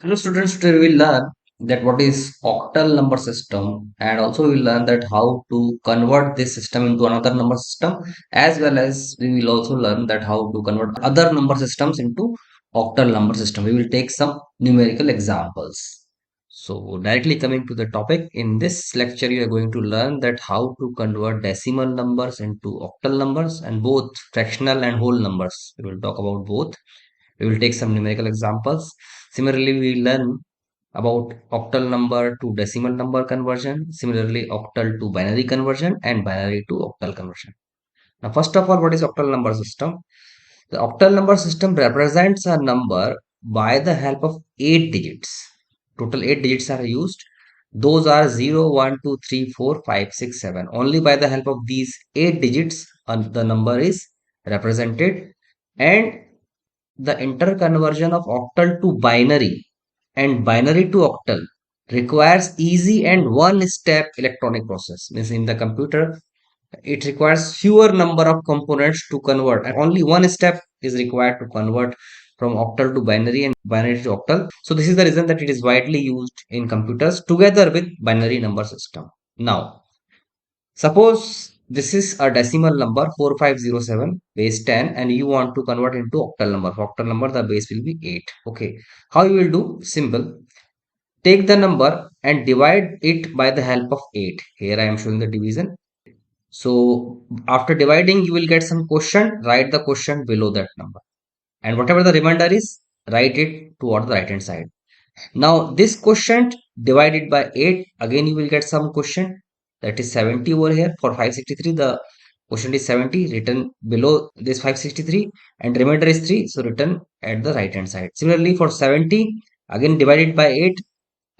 Hello students, today we will learn that what is octal number system, and also we will learn that how to convert this system into another number system, as well as we will also learn that how to convert other number systems into octal number system. We will take some numerical examples. So directly coming to the topic, in this lecture you are going to learn that how to convert decimal numbers into octal numbers, and both fractional and whole numbers. We will talk about both. We will take some numerical examples. Similarly, we learn about octal number to decimal number conversion. Similarly, octal to binary conversion and binary to octal conversion. Now, first of all, what is octal number system? The octal number system represents a number by the help of 8 digits. Total 8 digits are used. Those are 0, 1, 2, 3, 4, 5, 6, 7. Only by the help of these 8 digits, the number is represented. And the interconversion of octal to binary and binary to octal requires easy and one-step electronic process. Means in the computer, it requires fewer number of components to convert, and only one step is required to convert from octal to binary and binary to octal. So this is the reason that it is widely used in computers together with binary number system. Now, suppose this is a decimal number 4507 base 10, and you want to convert into octal number. For octal number, the base will be 8. Okay. How you will do? Simple. Take the number and divide it by the help of 8. Here I am showing the division. So after dividing, you will get some quotient. Write the quotient below that number. And whatever the remainder is, write it toward the right hand side. Now this quotient divided by 8, again you will get some quotient, that is 70 over here. For 563, the quotient is 70 written below this 563, and remainder is 3, so written at the right hand side. Similarly for 70, again divided by 8,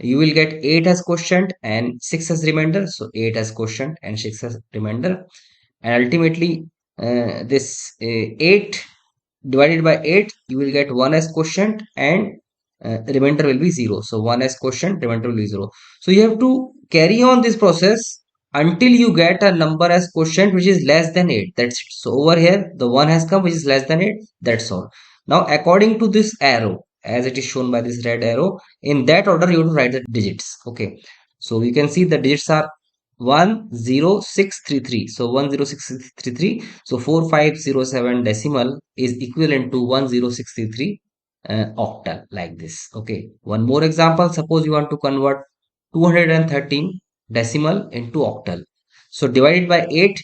you will get 8 as quotient and 6 as remainder, so 8 as quotient and 6 as remainder. And ultimately this 8 divided by 8, you will get 1 as quotient, and remainder will be 0. So 1 as quotient, remainder will be 0. So you have to carry on this process until you get a number as quotient which is less than 8. That's it. So over here the 1 has come which is less than 8. That's all. Now according to this arrow, as it is shown by this red arrow, in that order you have to write the digits. Okay. So you can see the digits are 10633. So 10633. So 4507 decimal is equivalent to 10633 octal, like this. Okay. One more example. Suppose you want to convert 213 decimal into octal. So divided by 8,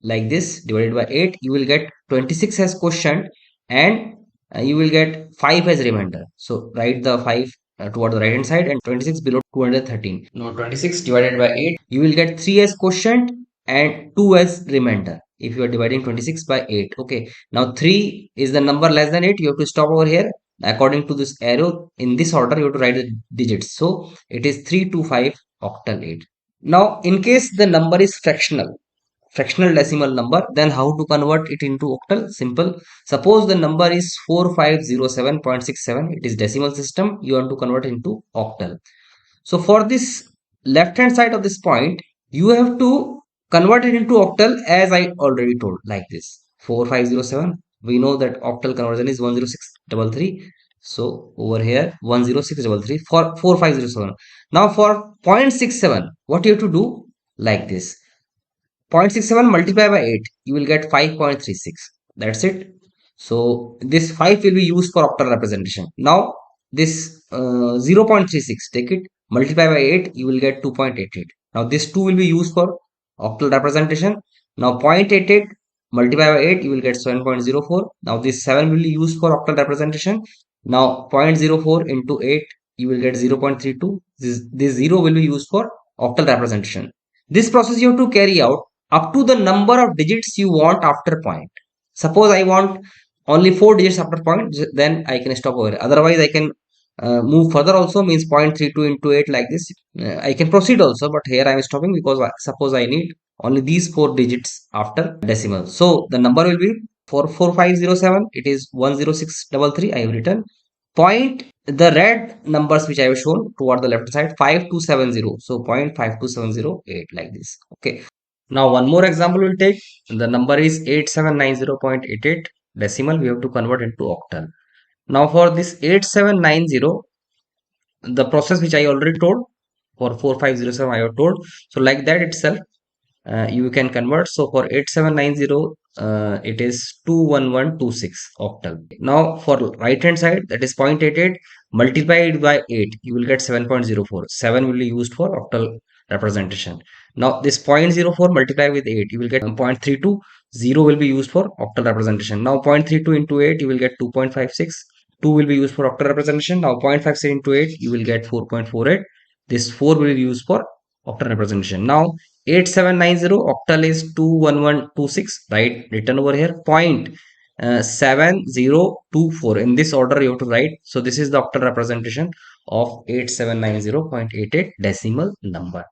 like this, divided by 8, you will get 26 as quotient, and you will get 5 as remainder. So write the 5 toward the right hand side and 26 below 213. Now 26 divided by 8, you will get 3 as quotient and 2 as remainder if you are dividing 26 by 8. Okay. Now 3 is the number less than 8. You have to stop over here. According to this arrow, in this order you have to write the digits. So it is 325 octal 8. Now in case the number is fractional decimal number, then how to convert it into octal? Simple. Suppose the number is 4507.67. It is decimal system. You want to convert into octal. So for this left hand side of this point, you have to convert it into octal as I already told, like this. 4507. We know that octal conversion is 10633. So over here 10633 for 4507. Now for 0.67, what you have to do? Like this. 0.67 multiplied by 8, you will get 5.36. That's it. So this 5 will be used for octal representation. Now this 0.36, take it, multiply by 8, you will get 2.88. Now this 2 will be used for octal representation. Now 0.88 multiply by 8, you will get 7.04. Now this 7 will be used for octal representation. Now 0.04 into 8, you will get 0.32. This 0 will be used for octal representation. This process you have to carry out up to the number of digits you want after point. Suppose I want only 4 digits after point, then I can stop over. Otherwise, I can move further also, means 0.32 into 8, like this. I can proceed also, but here I am stopping because suppose I need only these 4 digits after decimal. So the number will be for 4507, it is 10633. I have written point the red numbers which I have shown toward the left side, 5270. So 0.52708, like this. Okay. Now one more example we'll take. The number is 8790.88 decimal. We have to convert into octal. Now for this 8790, the process which I already told for 4507 I have told. So like that itself, you can convert. So for 8790, it is 21126 octal. Now for right hand side, that is 0.88 multiplied by 8, you will get 7.04. 7 will be used for octal representation. Now this 0.04 multiplied with 8, you will get 0.32. 0 will be used for octal representation. Now 0.32 into 8, you will get 2.56. 2 will be used for octal representation. Now 0.56 into 8, you will get 4.48. This 4 will be used for octal representation. Now 8790 octal is 21126, right? Written over here. 7024 in this order you have to write. So this is the octal representation of 8790.88 decimal number.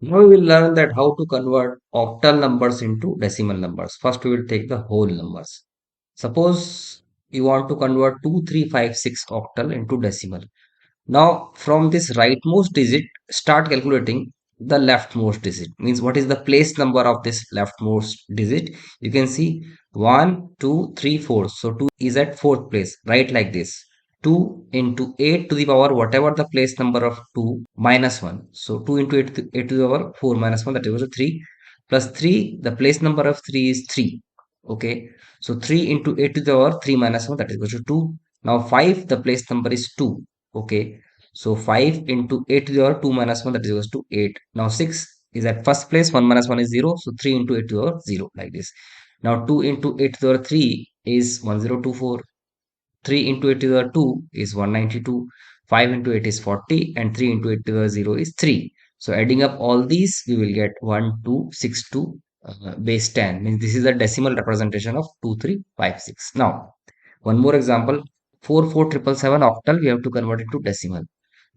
Now we will learn that how to convert octal numbers into decimal numbers. First we will take the whole numbers. Suppose you want to convert 2356 octal into decimal. Now, from this rightmost digit, start calculating the leftmost digit. Means what is the place number of this leftmost digit? You can see 1, 2, 3, 4. So 2 is at fourth place. Write like this. 2 into 8 to the power whatever the place number of 2 minus 1. So 2 into 8 to the power 4 minus 1, that is 3, plus 3, the place number of 3 is 3. Okay. So 3 into 8 to the power 3 minus 1, that is equal to 2. Now 5, the place number is 2. Okay. So 5 into 8 to the power 2 minus 1, that is equal to 8. Now 6 is at first place, 1 minus 1 is 0. So 3 into 8 to the power 0, like this. Now 2 into 8 to the power 3 is 1024. 3 into 8 to the power 2 is 192. 5 into 8 is 40, and 3 into 8 to the power 0 is 3. So adding up all these, we will get 1262 base 10. Means this is the decimal representation of 2356. Now, one more example, 44777 octal, we have to convert it to decimal.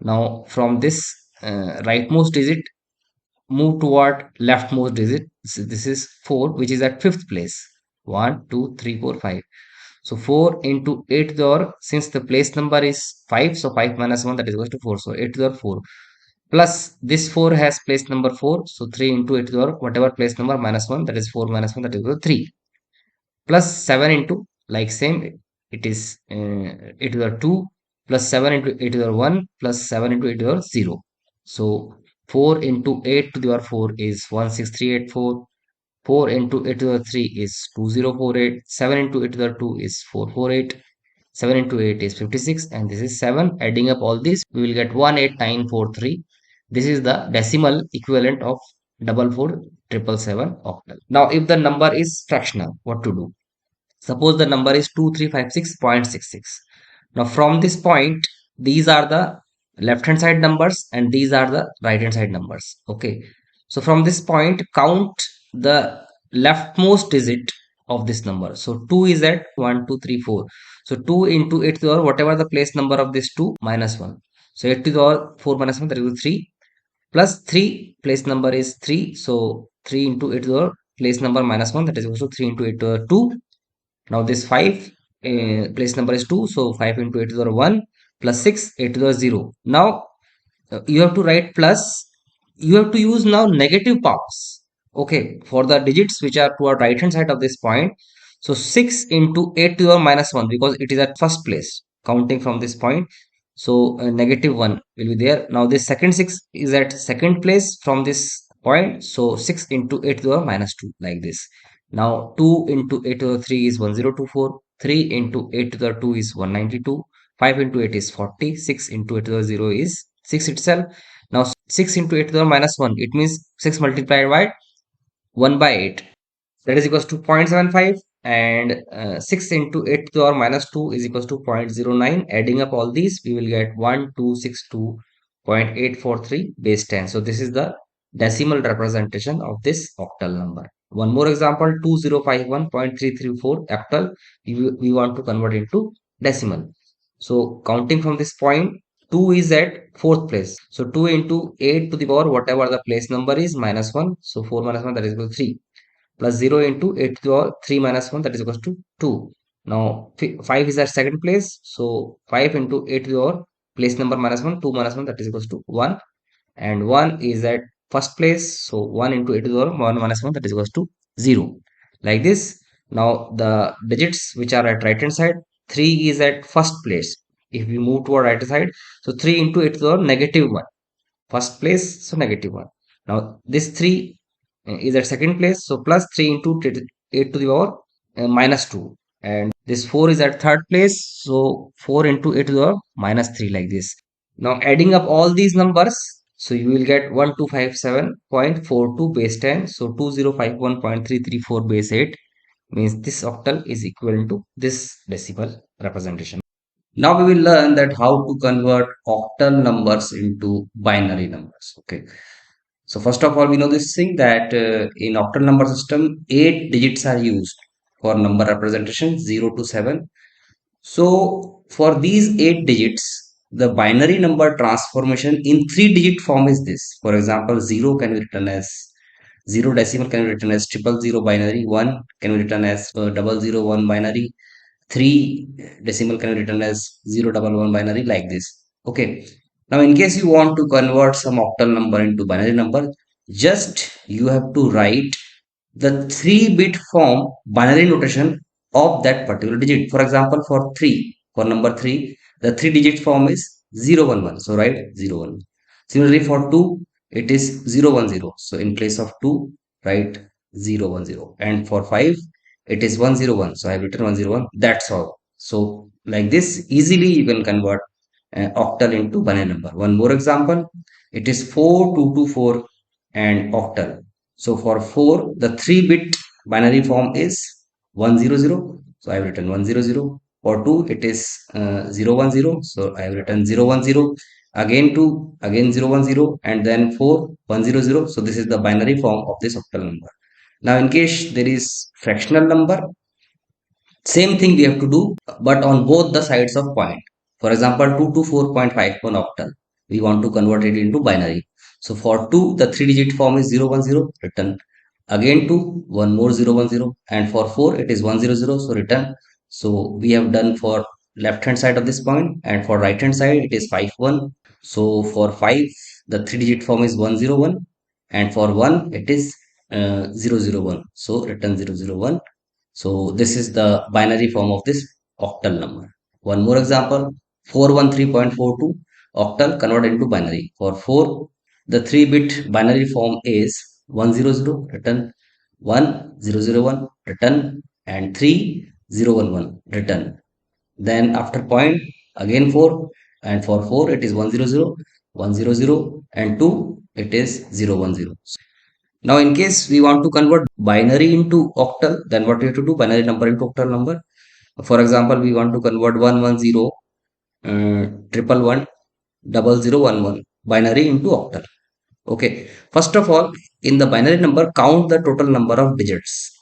Now, from this rightmost digit, move toward leftmost digit. So this is 4, which is at fifth place. 1, 2, 3, 4, 5. So 4 into 8 to the power, since the place number is 5, so 5 minus 1, that is equal to 4. So 8 to the power 4. Plus this 4 has place number 4. So 3 into 8 to the power, whatever place number minus 1, that is 4 minus 1, that is equal to 3. Plus 7 into, like same, it is 8 to the 2, plus 7 into 8 to the 1, plus 7 into 8 to the 0. So 4 into 8 to the power 4 is 16384. 4 into 8 to the 3 is 2048. 7 into 8 to the 2 is 448. 7 into 8 is 56, and this is 7. Adding up all these, we will get 18943. This is the decimal equivalent of 44777 octal. Now if the number is fractional, what to do? Suppose the number is 2356.66. Now from this point, these are the left hand side numbers and these are the right hand side numbers. Okay. So from this point, count the leftmost digit of this number. So 2 is at 1, 2, 3, 4. So 2 into 8 to the power, whatever the place number of this 2 minus 1. So 8 to the power 4 minus 1, that is 3. Plus 3, place number is 3. So 3 into 8 to the power, place number minus 1, that is equal to 3 into 8 to the 2. Now this 5, place number is 2. So 5 into 8 to the 1, plus 6, 8 to the 0. Now you have to write plus. You have to use now negative powers. Okay, for the digits which are toward right hand side of this point. So 6 into 8 to the minus 1, because it is at first place, counting from this point. So negative 1 will be there. Now this second 6 is at second place from this point. So 6 into 8 to the minus 2, like this. Now 2 into 8 to the 3 is 1024. 3 into 8 to the 2 is 192. 5 into 8 is 40. 6 into 8 to the 0 is 6 itself. Now 6 into 8 to the minus 1, it means 6 multiplied by 1 by 8, that is equals to 0.75, and 6 into 8 to the power minus 2 is equals to 0.09. Adding up all these, we will get 1262.843 base 10. So this is the decimal representation of this octal number. One more example, 2051.334 octal, we want to convert into decimal. So counting from this point, 2 is at fourth place. So 2 into 8 to the power whatever the place number is minus 1. So 4 minus 1, that is equal to 3. Plus 0 into 8 to the power 3 minus 1, that is equal to 2. Now 5 is at second place. So 5 into 8 to the power place number minus 1, 2 minus 1, that is equal to 1. And 1 is at first place. So 1 into 8 to the power 1 minus 1, that is equal to 0. Like this. Now the digits which are at right hand side, 3 is at first place. If we move toward right side, so 3 into 8 to the power negative 1. First place, so negative 1. Now this 3 is at second place, so plus 3 into 8 to the power minus 2. And this 4 is at third place, so 4 into 8 to the power minus 3, like this. Now adding up all these numbers, so you will get 1257.42 base 10. So 2051.334 base 8 means this octal is equivalent to this decimal representation. Now we will learn that how to convert octal numbers into binary numbers. Okay. So first of all, we know this thing that in octal number system, 8 digits are used for number representation 0 to 7. So for these 8 digits, the binary number transformation in 3 digit form is this. For example, 0 can be written as 0 decimal, can be written as triple zero binary, 1 can be written as 001 binary, 3 decimal can be written as 011 binary, like this. Okay. Now in case you want to convert some octal number into binary number, just you have to write the 3-bit form binary notation of that particular digit. For example, for 3, for number 3, the 3-digit form is 011. So write 011. Similarly, for 2, it is 010. So in place of 2, write 010. And for 5, it is 101. So I have written 101. That's all. So like this, easily you can convert octal into binary number. One more example, it is 4224 and octal. So for 4, the 3-bit binary form is 100. So I have written 100. For 2, it is 010. So I have written 010. Again 2, again 010, and then 4, 100. So this is the binary form of this octal number. Now in case there is fractional number, same thing we have to do, but on both the sides of point. For example, 2 to 4.51 octal. We want to convert it into binary. So for 2, the 3-digit form is 010, written. Again 2, one more 010. And for 4, it is 100, so written. So we have done for left hand side of this point, and for right hand side, it is 51. So for 5, the 3-digit form is 101. And for 1, it is 001. So written 001. So this is the binary form of this octal number. One more example, 413.42 octal converted into binary. For 4, the 3-bit binary form is 100, written, 1001, written, and 3011, written. Then after point, again 4, and for 4 it is 100, 100, and 2 it is 010. Now, in case we want to convert binary into octal, then what we have to do? Binary number into octal number. For example, we want to convert 110, triple one, 0011 binary into octal. Okay. First of all, in the binary number, count the total number of digits.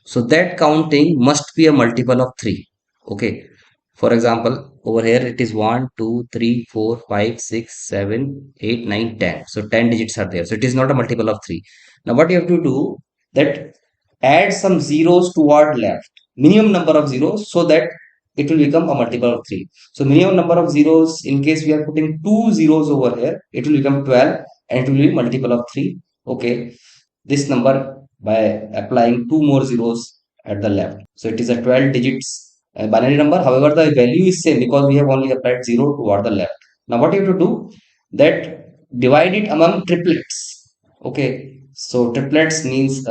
So that counting must be a multiple of 3. Okay. For example, over here it is 1, 2, 3, 4, 5, 6, 7, 8, 9, 10. So 10 digits are there. So it is not a multiple of 3. Now what you have to do, that add some zeros toward left. Minimum number of zeros, so that it will become a multiple of 3. So minimum number of zeros, in case we are putting 2 zeros over here, it will become 12 and it will be multiple of 3. Okay. This number by applying 2 more zeros at the left. So it is a 12 digits binary number. However, the value is same because we have only applied 0 toward the left. Now what you have to do, that divide it among triplets. Okay. So triplets means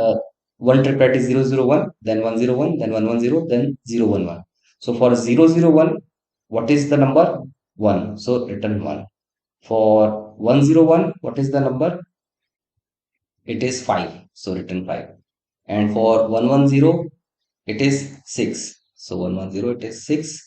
one triplet is 001, then 101, then 110, then 011. So for 001, what is the number? 1. So written 1. For 101, what is the number? It is 5. So written 5. And for 110, it is 6. So 110, it is 6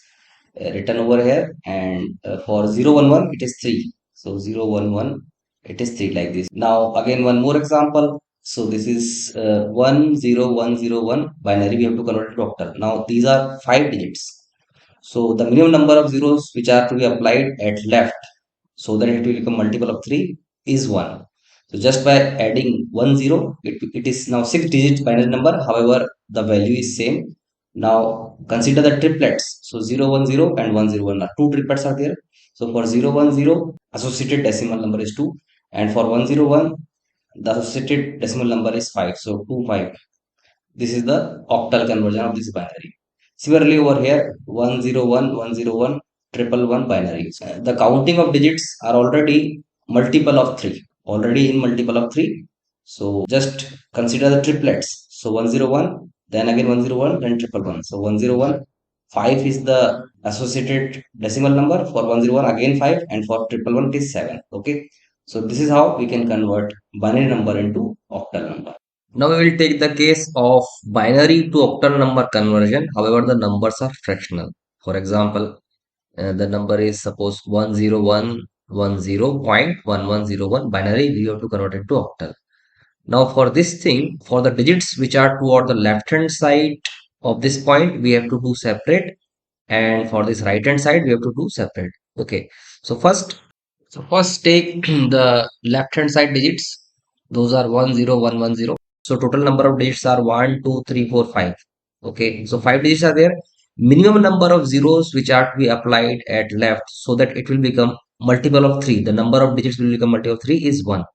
written over here. And for 011, it is 3. So 011, it is 3, like this. Now again one more example. So this is 10101 binary. We have to convert it to octal. Now these are 5 digits. So the minimum number of zeros which are to be applied at left, so that it will become multiple of 3, is 1. So just by adding 10, it is now 6 digit binary number. However, the value is same. Now consider the triplets. So 010 and 101 are 2 triplets are there. So for 010, associated decimal number is 2. And for 101, the associated decimal number is 5. So 2, 5. This is the octal conversion of this binary. Similarly, over here, 101, 101, triple one binary. The counting of digits are already multiple of 3, already in multiple of 3. So just consider the triplets. So 101, then again 101, then triple one. So 101, 5 is the associated decimal number. For 101 again 5, and for triple one it is 7. Okay, so this is how we can convert binary number into octal number. Now we will take the case of binary to octal number conversion. However, the numbers are fractional. For example, the number is suppose 10110.1101 binary. We have to convert it to octal. Now for this thing, for the digits which are toward the left hand side of this point, we have to do separate, and for this right hand side, we have to do separate. Okay. So first take the left hand side digits. Those are 10110. So total number of digits are 1, 2, 3, 4, 5. Okay. So 5 digits are there. Minimum number of zeros which are to be applied at left so that it will become multiple of 3. The number of digits will become multiple of 3 is 1.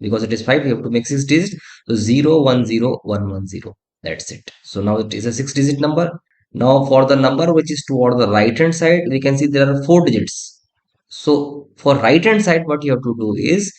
Because it is 5, we have to make 6 digits. So 010110. That's it. So now it is a 6 digit number. Now for the number which is toward the right hand side, we can see there are 4 digits. So for right hand side, what you have to do is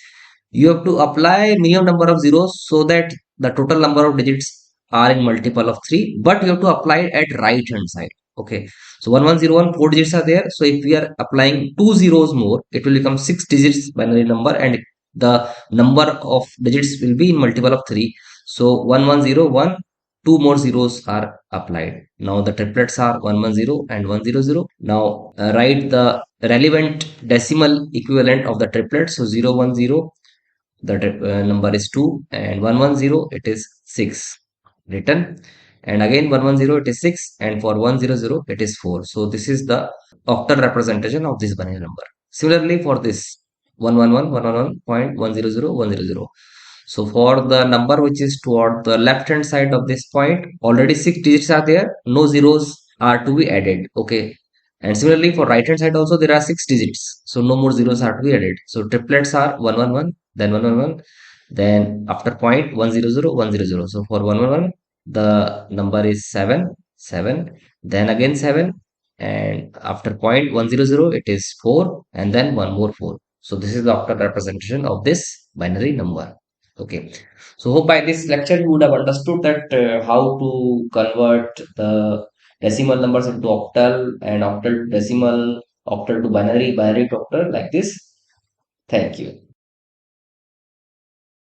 you have to apply minimum number of zeros so that the total number of digits are in multiple of 3, but you have to apply it at right hand side. Okay, so 1101, 4 digits are there. So if we are applying 2 zeros more, it will become 6 digits binary number, and the number of digits will be in multiple of 3. So 1101, 2 more zeros are applied. Now the triplets are 110 and 100. Now write the relevant decimal equivalent of the triplet. So 010, the number is 2, and 110 it is 6 written, and again 110 it is 6, and for 100 it is 4. So this is the octal representation of this binary number. Similarly for this 111.100.100. So for the number which is toward the left hand side of this point, already 6 digits are there, no zeros are to be added. Okay, and similarly for right hand side also there are 6 digits, so no more zeros are to be added. So triplets are 111, then 111, then after point 100, 100. So for 111 the number is 7, 7, then again 7, and after point 100 it is 4, and then one more 4. So this is the octal representation of this binary number. Okay, so hope by this lecture you would have understood that how to convert the decimal numbers into octal, and octal to decimal, octal to binary, binary to octal, like this. Thank you.